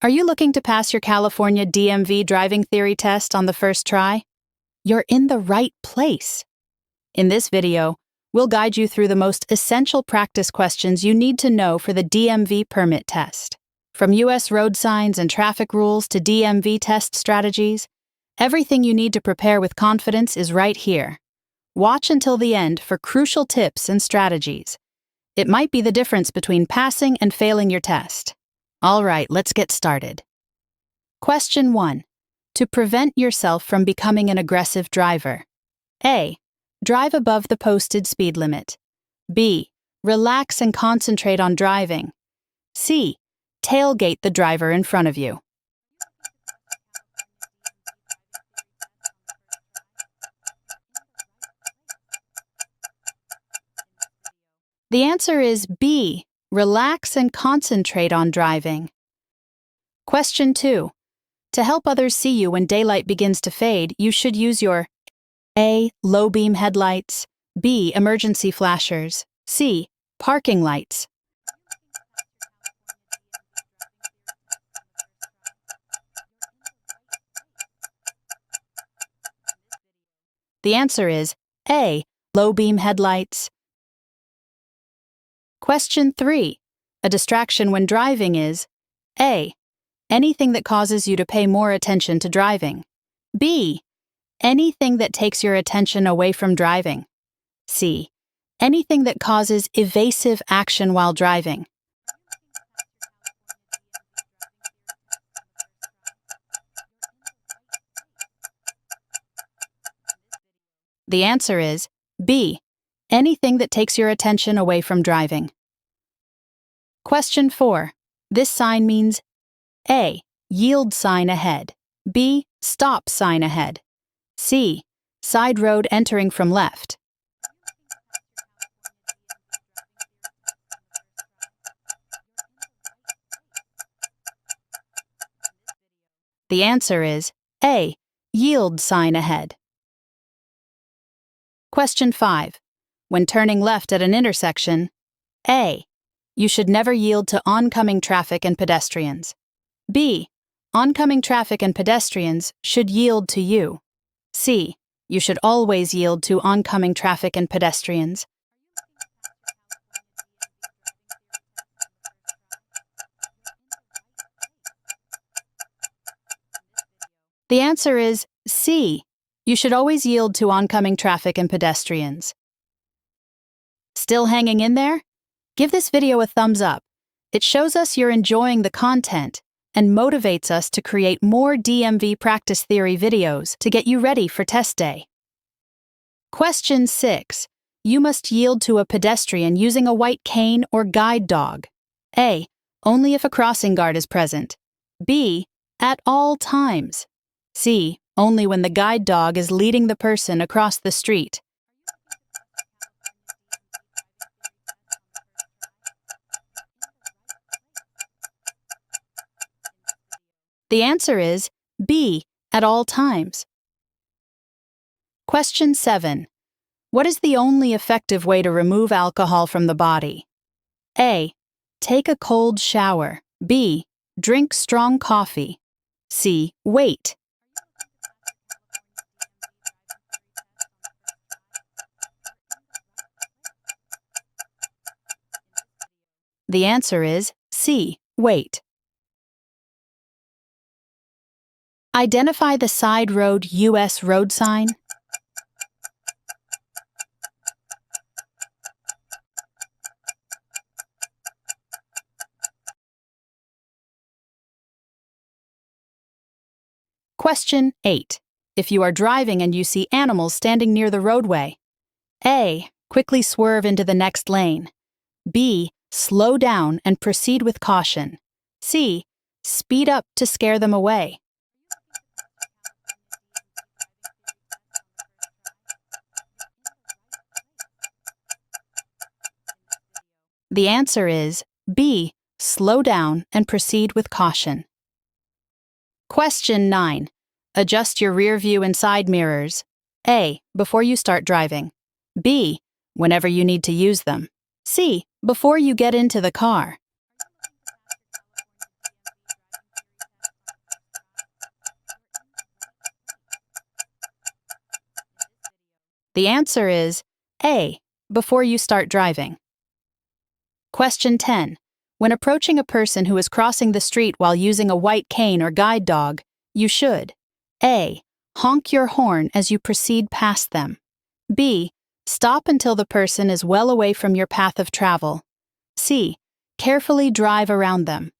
Are you looking to pass your California DMV driving theory test on the first try? You're in the right place. In this video, we'll guide you through the most essential practice questions you need to know for the DMV permit test. From U.S. road signs and traffic rules to DMV test strategies, everything you need to prepare with confidence is right here. Watch until the end for crucial tips and strategies. It might be the difference between passing and failing your test. All right, let's get started. Question 1. To prevent yourself from becoming an aggressive driver. A. Drive above the posted speed limit. B. Relax and concentrate on driving. C. Tailgate the driver in front of you. The answer is B. Relax and concentrate on driving. Question 2. To help others see you when daylight begins to fade, you should use your A. Low beam headlights, B. Emergency flashers, C. Parking lights. The answer is A. Low beam headlights. Question 3. A distraction when driving is A. Anything that causes you to pay more attention to driving. B. Anything that takes your attention away from driving. C. Anything that causes evasive action while driving. The answer is B. Anything that takes your attention away from driving. Question 4. This sign means A. Yield sign ahead. B. Stop sign ahead. C. Side road entering from left. The answer is A. Yield sign ahead. Question 5. When turning left at an intersection, A. You should never yield to oncoming traffic and pedestrians. B. Oncoming traffic and pedestrians should yield to you. C. You should always yield to oncoming traffic and pedestrians. The answer is C. You should always yield to oncoming traffic and pedestrians. Still hanging in there? Give this video a thumbs up. It shows us you're enjoying the content and motivates us to create more DMV practice theory videos to get you ready for test day. Question 6. You must yield to a pedestrian using a white cane or guide dog. A. Only if a crossing guard is present. B. At all times. C. Only when the guide dog is leading the person across the street. The answer is B. At all times. Question 7. What is the only effective way to remove alcohol from the body? A. Take a cold shower. B. Drink strong coffee. C. Wait. The answer is C. Wait. Identify the side road U.S. road sign. Question 8. If you are driving and you see animals standing near the roadway, A. Quickly swerve into the next lane. B. Slow down and proceed with caution. C. Speed up to scare them away. The answer is B. Slow down and proceed with caution. Question 9. Adjust your rear view and side mirrors. A. Before you start driving. B. Whenever you need to use them. C. Before you get into the car. The answer is A, before you start driving. Question 10. When approaching a person who is crossing the street while using a white cane or guide dog, you should A, honk your horn as you proceed past them. B, stop until the person is well away from your path of travel. C, carefully drive around them.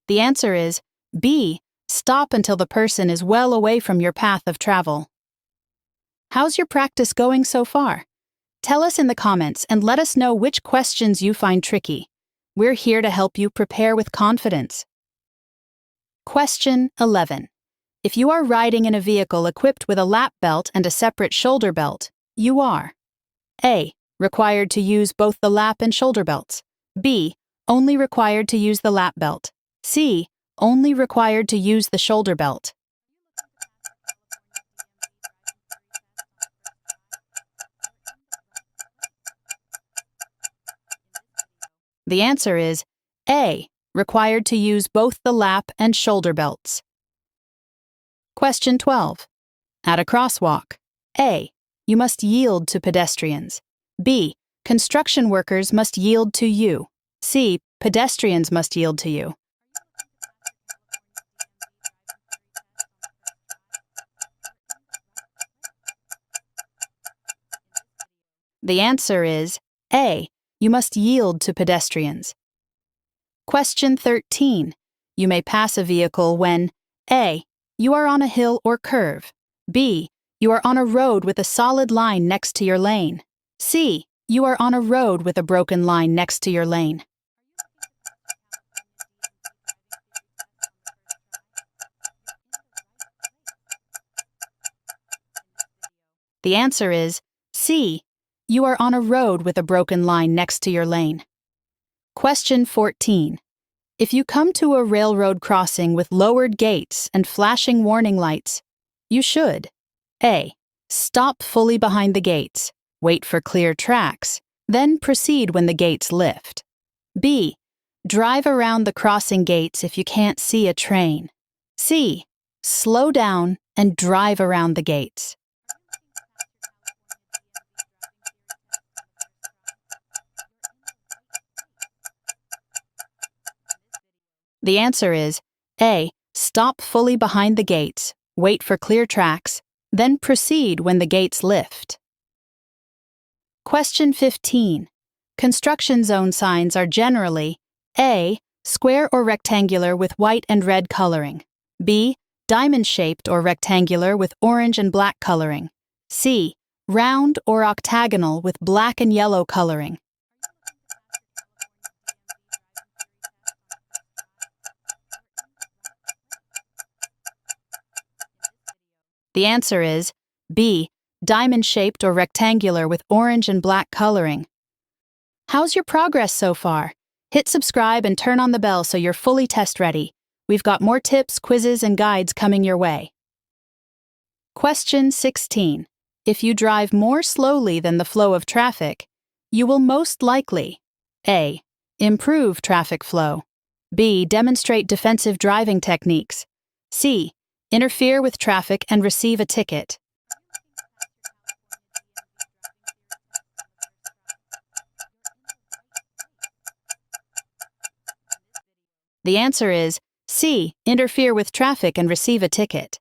The answer is B, stop until the person is well away from your path of travel. How's your practice going so far? Tell us in the comments and let us know which questions you find tricky. We're here to help you prepare with confidence. Question 11. If you are riding in a vehicle equipped with a lap belt and a separate shoulder belt, you are A, required to use both the lap and shoulder belts. B, only required to use the lap belt. C, only required to use the shoulder belt. The answer is A, required to use both the lap and shoulder belts. Question 12. At a crosswalk, A, you must yield to pedestrians. B, construction workers must yield to you. C, pedestrians must yield to you. The answer is A, you must yield to pedestrians. Question 13. You may pass a vehicle when A, you are on a hill or curve. B, you are on a road with a solid line next to your lane. C, you are on a road with a broken line next to your lane. The answer is C, you are on a road with a broken line next to your lane. Question 14. If you come to a railroad crossing with lowered gates and flashing warning lights, you should A, stop fully behind the gates, wait for clear tracks, then proceed when the gates lift. B, drive around the crossing gates if you can't see a train. C, slow down and drive around the gates. The answer is A, stop fully behind the gates, wait for clear tracks, then proceed when the gates lift. Question 15. Construction zone signs are generally A, square or rectangular with white and red coloring. B, diamond-shaped or rectangular with orange and black coloring. C, round or octagonal with black and yellow coloring. The answer is B, diamond-shaped or rectangular with orange and black coloring. How's your progress so far? Hit subscribe and turn on the bell so you're fully test-ready. We've got more tips, quizzes, and guides coming your way. Question 16. If you drive more slowly than the flow of traffic, you will most likely A, improve traffic flow. B, demonstrate defensive driving techniques. C, interfere with traffic and receive a ticket. The answer is C, interfere with traffic and receive a ticket.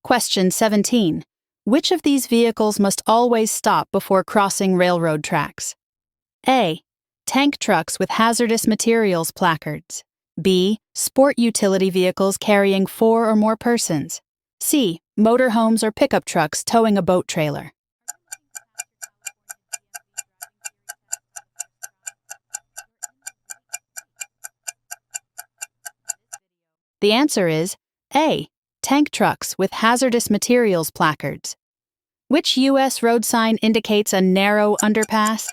Question 17. Which of these vehicles must always stop before crossing railroad tracks? A, tank trucks with hazardous materials placards. B, sport utility vehicles carrying 4 or more persons. C, motorhomes or pickup trucks towing a boat trailer. The answer is A, tank trucks with hazardous materials placards. Which U.S. road sign indicates a narrow underpass?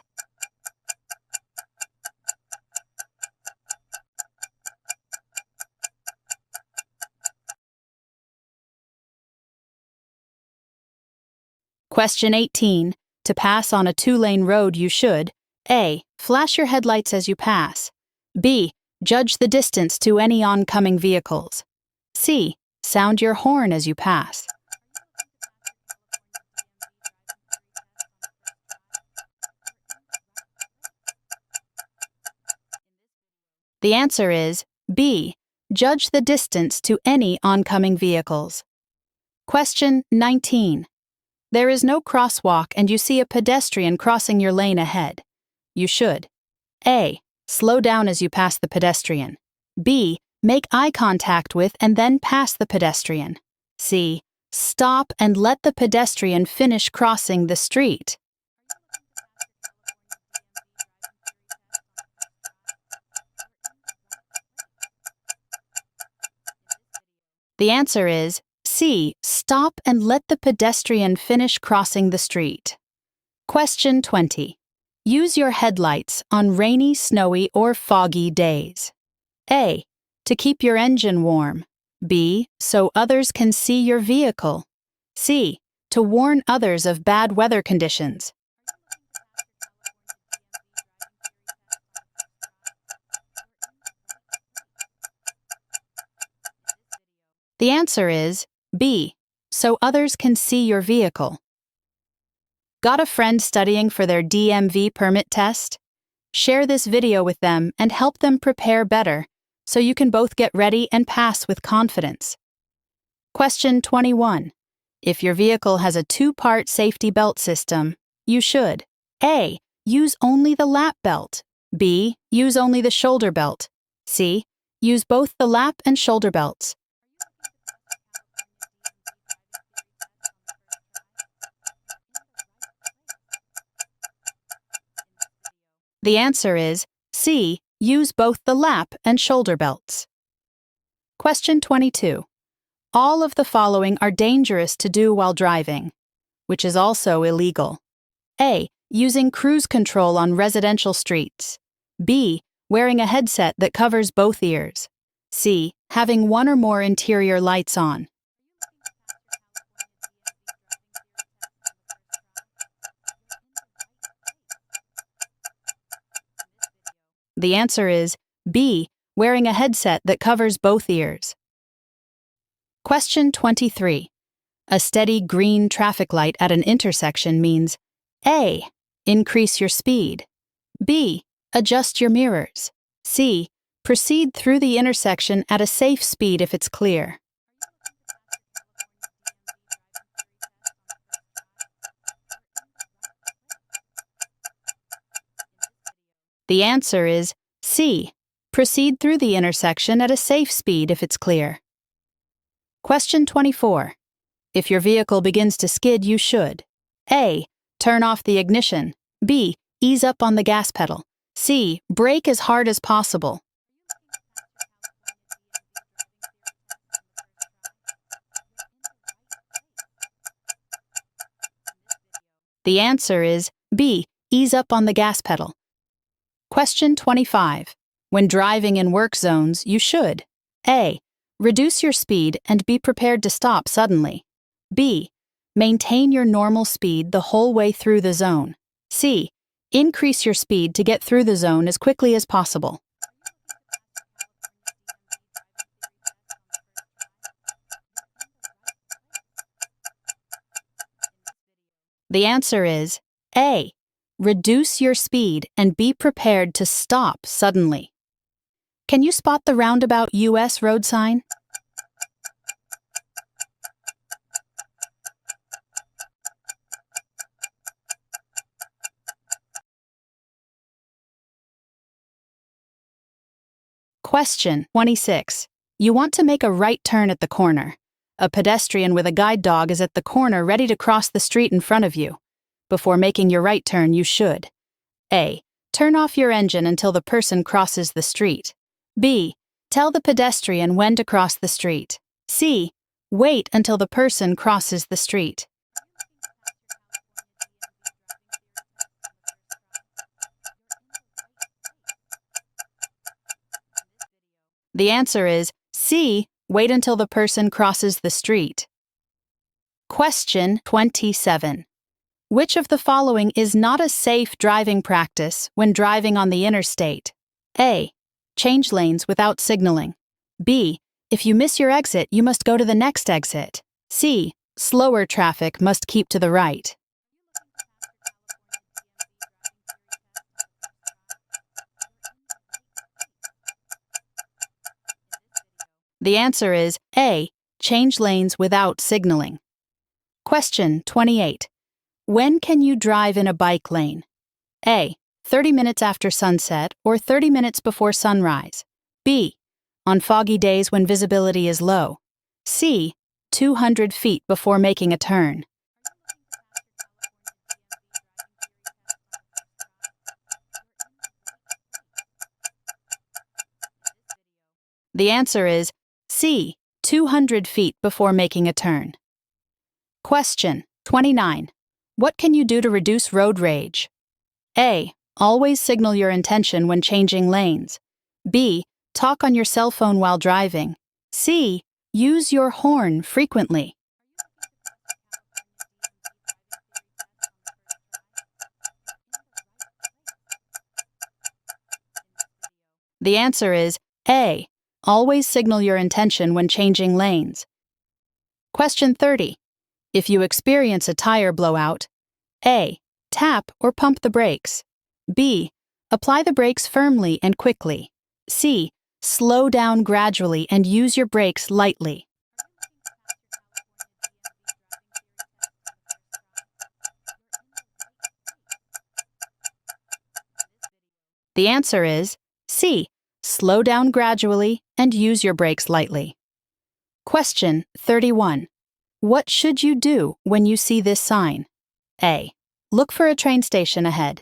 Question 18. To pass on a 2-lane road, you should A, flash your headlights as you pass. B, Judge the distance to any oncoming vehicles. C. Sound your horn as you pass. The answer is B. Judge the distance to any oncoming vehicles. Question 19. There is no crosswalk and you see a pedestrian crossing your lane ahead. You should A. Slow down as you pass the pedestrian. B. Make eye contact with and then pass the pedestrian. C. Stop and let the pedestrian finish crossing the street. The answer is C. Stop and let the pedestrian finish crossing the street. Question 20. Use your headlights on rainy, snowy, or foggy days. A. To keep your engine warm. B. So others can see your vehicle. C. To warn others of bad weather conditions. The answer is B. So others can see your vehicle. Got a friend studying for their DMV permit test? Share this video with them and help them prepare better so you can both get ready and pass with confidence. Question 21. If your vehicle has a two-part safety belt system, you should A. Use only the lap belt. B. Use only the shoulder belt. C. Use both the lap and shoulder belts. The answer is C. Use both the lap and shoulder belts. Question 22. All of the following are dangerous to do while driving, which is also illegal. A. Using cruise control on residential streets. B. Wearing a headset that covers both ears. C. Having one or more interior lights on. The answer is B. Wearing a headset that covers both ears. Question 23. A steady green traffic light at an intersection means A. Increase your speed. B. Adjust your mirrors. C. Proceed through the intersection at a safe speed if it's clear. The answer is C. Proceed through the intersection at a safe speed if it's clear. Question 24. If your vehicle begins to skid, you should A. Turn off the ignition. B. Ease up on the gas pedal. C. Brake as hard as possible. The answer is B. Ease up on the gas pedal. Question 25. When driving in work zones, you should A. Reduce your speed and be prepared to stop suddenly. B. Maintain your normal speed the whole way through the zone. C. Increase your speed to get through the zone as quickly as possible. The answer is A. Reduce your speed and be prepared to stop suddenly. Can you spot the roundabout US road sign? Question 26. You want to make a right turn at the corner. A pedestrian with a guide dog is at the corner ready to cross the street in front of you. Before making your right turn, you should A. Turn off your engine until the person crosses the street. B. Tell the pedestrian when to cross the street. C. Wait until the person crosses the street. The answer is C. Wait until the person crosses the street. Question 27. Which of the following is not a safe driving practice when driving on the interstate? A. Change lanes without signaling. B. If you miss your exit, you must go to the next exit. C. Slower traffic must keep to the right. The answer is A. Change lanes without signaling. Question 28. When can you drive in a bike lane? A. 30 minutes after sunset or 30 minutes before sunrise. B. On foggy days when visibility is low. C. 200 feet before making a turn. The answer is C. 200 feet before making a turn. Question 29. What can you do to reduce road rage? A. Always signal your intention when changing lanes. B. Talk on your cell phone while driving. C. Use your horn frequently. The answer is A. Always signal your intention when changing lanes. Question 30. If you experience a tire blowout, A. Tap or pump the brakes. B. Apply the brakes firmly and quickly. C. Slow down gradually and use your brakes lightly. The answer is C. Slow down gradually and use your brakes lightly. Question 31. What should you do when you see this sign? A. Look for a train station ahead.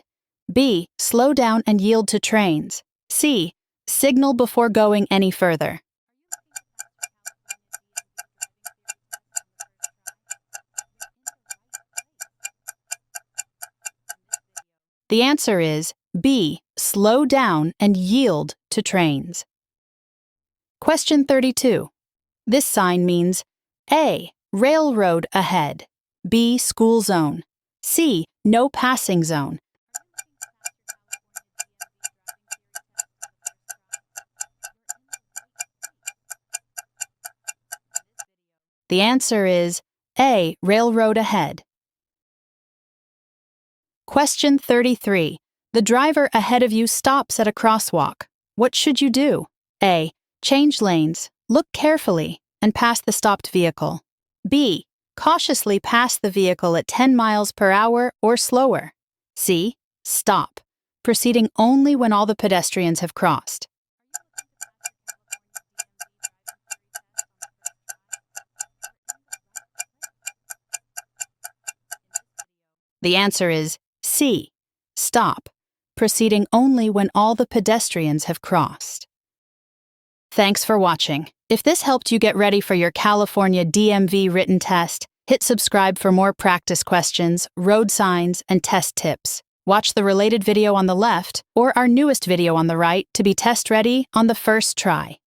B. Slow down and yield to trains. C. Signal before going any further. The answer is B. Slow down and yield to trains. Question 32. This sign means A. Railroad ahead. B. School zone. C. No passing zone. The answer is A. Railroad ahead. Question 33. The driver ahead of you stops at a crosswalk. What should you do? A. Change lanes, look carefully, and pass the stopped vehicle. B. Cautiously pass the vehicle at 10 miles per hour or slower. C. Stop, proceeding only when all the pedestrians have crossed. The answer is C. Stop, proceeding only when all the pedestrians have crossed. Thanks for watching. If this helped you get ready for your California DMV written test, hit subscribe for more practice questions, road signs, and test tips. Watch the related video on the left or our newest video on the right to be test ready on the first try.